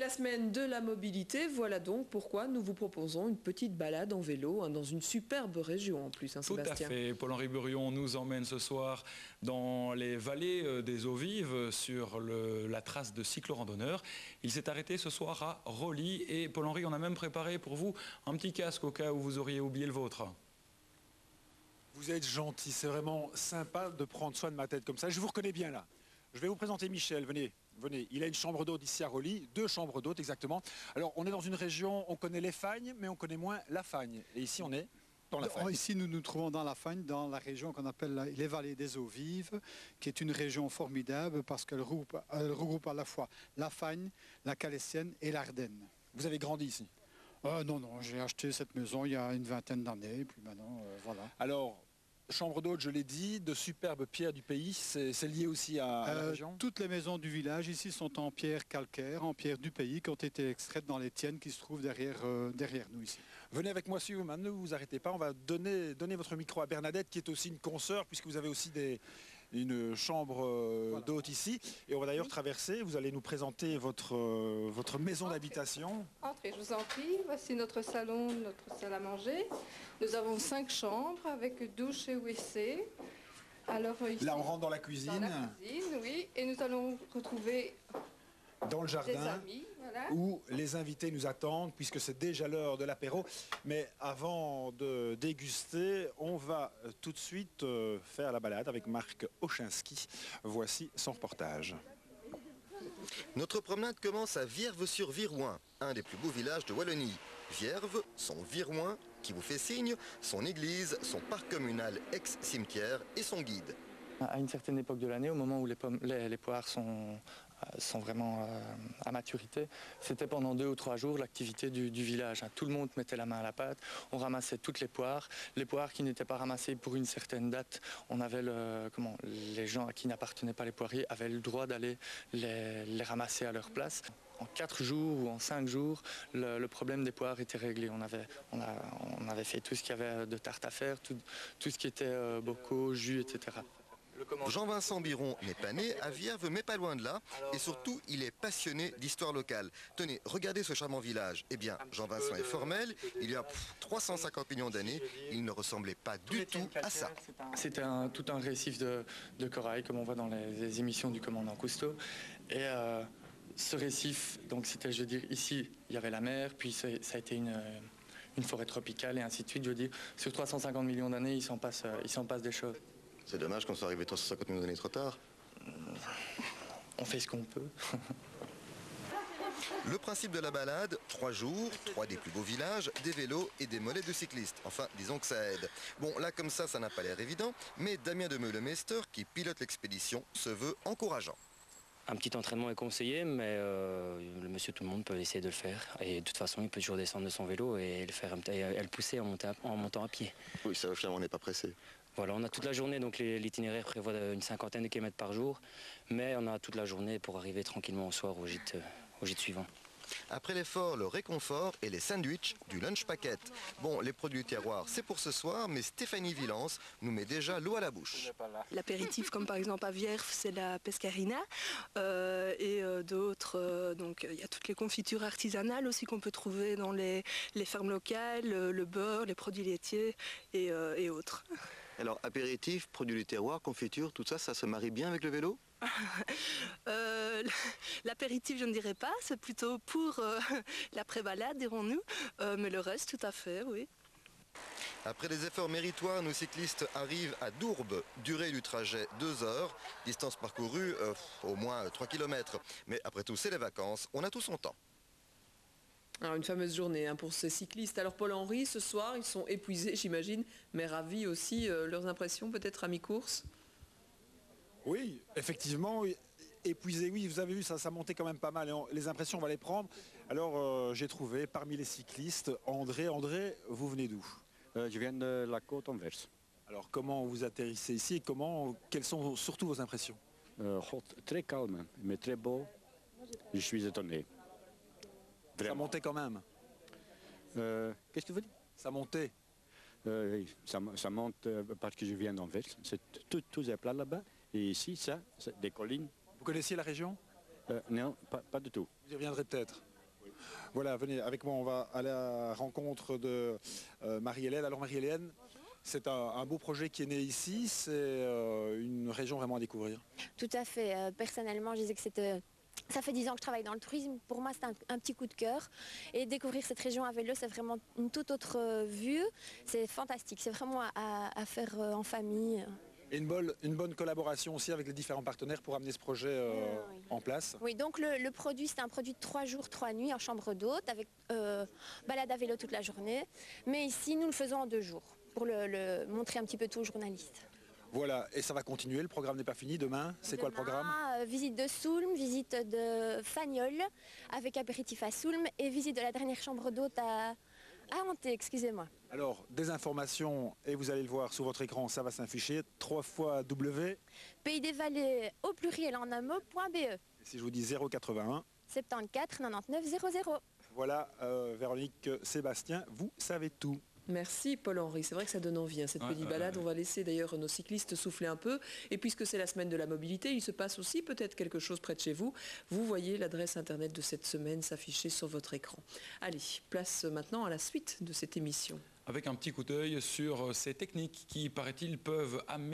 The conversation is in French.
la semaine de la mobilité, voilà donc pourquoi nous vous proposons une petite balade en vélo dans une superbe région en plus, hein, Sébastien. Tout à fait. Paul-Henri Burion nous emmène ce soir dans les vallées des Eaux Vives sur la trace de cyclo-randonneurs. Il s'est arrêté ce soir à Roli et Paul-Henri, on a même préparé pour vous un petit casque au cas où vous auriez oublié le vôtre. Vous êtes gentil, c'est vraiment sympa de prendre soin de ma tête comme ça. Je vous reconnais bien là. Je vais vous présenter Michel, venez. Venez, il a une chambre d'hôte ici à Roli, 2 chambres d'hôte exactement. Alors on est dans une région, on connaît les Fagnes, mais on connaît moins la Fagne. Et ici on est dans la Fagne. Ici nous nous trouvons dans la Fagne, dans la région qu'on appelle les vallées des Eaux Vives, qui est une région formidable parce qu'elle regroupe à la fois la Fagne, la Calestienne et l'Ardenne. Vous avez grandi ici? Non, j'ai acheté cette maison il y a une vingtaine d'années, et puis maintenant, voilà. Alors, chambre d'hôte, je l'ai dit, de superbes pierres du pays, c'est lié aussi à la région? Toutes les maisons du village ici sont en pierre calcaire, en pierre du pays, qui ont été extraites dans les tiennes qui se trouvent derrière nous ici. Venez avec moi, suivez-moi, ne vous arrêtez pas, on va donner votre micro à Bernadette, qui est aussi une consoeur, puisque vous avez aussi une chambre d'hôte ici. Et on va d'ailleurs traverser, vous allez nous présenter votre maison d'habitation. Entrez, je vous en prie. Voici notre salon, notre salle à manger. Nous avons 5 chambres avec douche et WC. Alors, ici, là, on rentre dans la cuisine. Dans la cuisine, oui. Et nous allons retrouver dans le jardin, des amis, voilà, où les invités nous attendent, puisque c'est déjà l'heure de l'apéro. Mais avant de déguster, on va tout de suite faire la balade avec Marc Ochinski. Voici son reportage. Notre promenade commence à Vierves-sur-Virouin, un des plus beaux villages de Wallonie. Vierves, son Virouin, qui vous fait signe, son église, son parc communal ex-cimetière et son guide. À une certaine époque de l'année, au moment où les poires sont vraiment à maturité, c'était pendant 2 ou 3 jours l'activité du village. Tout le monde mettait la main à la pâte, on ramassait toutes les poires qui n'étaient pas ramassées pour une certaine date. On avait les gens à qui n'appartenaient pas les poiriers avaient le droit d'aller les ramasser à leur place. En 4 jours ou en 5 jours, le problème des poires était réglé. On avait fait tout ce qu'il y avait de tarte à faire, tout ce qui était bocaux, jus, etc. Jean-Vincent Biron n'est pas né à Vierves, mais pas loin de là. Et surtout, il est passionné d'histoire locale. Tenez, regardez ce charmant village. Eh bien, Jean-Vincent est formel. Il y a 350 millions d'années. Il ne ressemblait pas du tout à ça. C'était tout un récif de corail, comme on voit dans les émissions du commandant Cousteau. Et ce récif, donc c'était, je veux dire, ici, il y avait la mer, puis ça a été une forêt tropicale et ainsi de suite. Je veux dire, sur 350 millions d'années, il s'en passe des choses. C'est dommage qu'on soit arrivé 350 millions d'années trop tard. On fait ce qu'on peut. Le principe de la balade, 3 jours, 3 des plus beaux villages, des vélos et des mollets de cyclistes. Enfin, disons que ça aide. Bon, là comme ça n'a pas l'air évident, mais Damien de Meulemeister, qui pilote l'expédition, se veut encourageant. Un petit entraînement est conseillé, mais le monsieur tout le monde peut essayer de le faire. Et de toute façon, il peut toujours descendre de son vélo et le pousser en montant à pied. Oui, ça finalement on n'est pas pressé. Voilà, on a toute la journée, donc l'itinéraire prévoit une 50aine de kilomètres par jour, mais on a toute la journée pour arriver tranquillement au soir au gîte suivant. Après l'effort, le réconfort et les sandwichs du lunch packet. Bon, les produits du terroir, c'est pour ce soir, mais Stéphanie Villance nous met déjà l'eau à la bouche. L'apéritif, comme par exemple à Vierves, c'est la pescarina, et d'autres, donc il y a toutes les confitures artisanales aussi qu'on peut trouver dans les fermes locales, le beurre, les produits laitiers et autres. Alors, apéritif, produits du terroir, confiture, tout ça, ça se marie bien avec le vélo? L'apéritif, je ne dirais pas, c'est plutôt pour l'après-balade, dirons-nous, mais le reste, tout à fait, oui. Après des efforts méritoires, nos cyclistes arrivent à Dourbes. Durée du trajet 2 heures, distance parcourue au moins 3 km. Mais après tout, c'est les vacances, on a tout son temps. Alors une fameuse journée pour ces cyclistes. Alors Paul-Henri, ce soir, ils sont épuisés, j'imagine, mais ravis aussi. Leurs impressions peut-être à mi-course? Oui, effectivement, épuisés, oui, vous avez vu, ça montait quand même pas mal. Les impressions, on va les prendre. Alors j'ai trouvé parmi les cyclistes André. André, vous venez d'où? Je viens de la côte anverse. Alors comment vous atterrissez ici et quelles sont surtout vos impressions? Très calme, mais très beau. Je suis étonné. Vraiment. Ça montait quand même. Qu'est-ce que tu veux dire? Ça montait. Ça monte parce que je viens d'Anvers. C'est tous les plats là-bas. Et ici, ça, c'est des collines. Vous connaissiez la région? Non, pas du tout. Vous y reviendrez peut-être. Voilà, venez avec moi, on va à la rencontre de Marie-Hélène. Alors Marie-Hélène, c'est un beau projet qui est né ici, c'est une région vraiment à découvrir. Tout à fait. Personnellement, je disais que c'était... Ça fait 10 ans que je travaille dans le tourisme. Pour moi, c'est un petit coup de cœur. Et découvrir cette région à vélo, c'est vraiment une toute autre vue. C'est fantastique. C'est vraiment à faire en famille. Et une bonne collaboration aussi avec les différents partenaires pour amener ce projet en place. Oui, donc le produit, c'est un produit de 3 jours, 3 nuits en chambre d'hôte avec balade à vélo toute la journée. Mais ici, nous le faisons en 2 jours pour le montrer un petit peu tout aux journalistes. Voilà, et ça va continuer, le programme n'est pas fini. Demain, c'est quoi le programme? Visite de Soulm, visite de Fagnol avec apéritif à Soulm et visite de la dernière chambre d'hôte à Hanté, excusez-moi. Alors, des informations, et vous allez le voir sur votre écran, ça va s'afficher, 3 fois W. Pays des Vallées au pluriel en un mot.be. Et si je vous dis 081 74 99 00. Voilà, Véronique, Sébastien, vous savez tout. Merci Paul-Henri, c'est vrai que ça donne envie cette petite balade. On va laisser d'ailleurs nos cyclistes souffler un peu. Et puisque c'est la semaine de la mobilité, il se passe aussi peut-être quelque chose près de chez vous. Vous voyez l'adresse internet de cette semaine s'afficher sur votre écran. Allez, place maintenant à la suite de cette émission. Avec un petit coup d'œil sur ces techniques qui, paraît-il, peuvent améliorer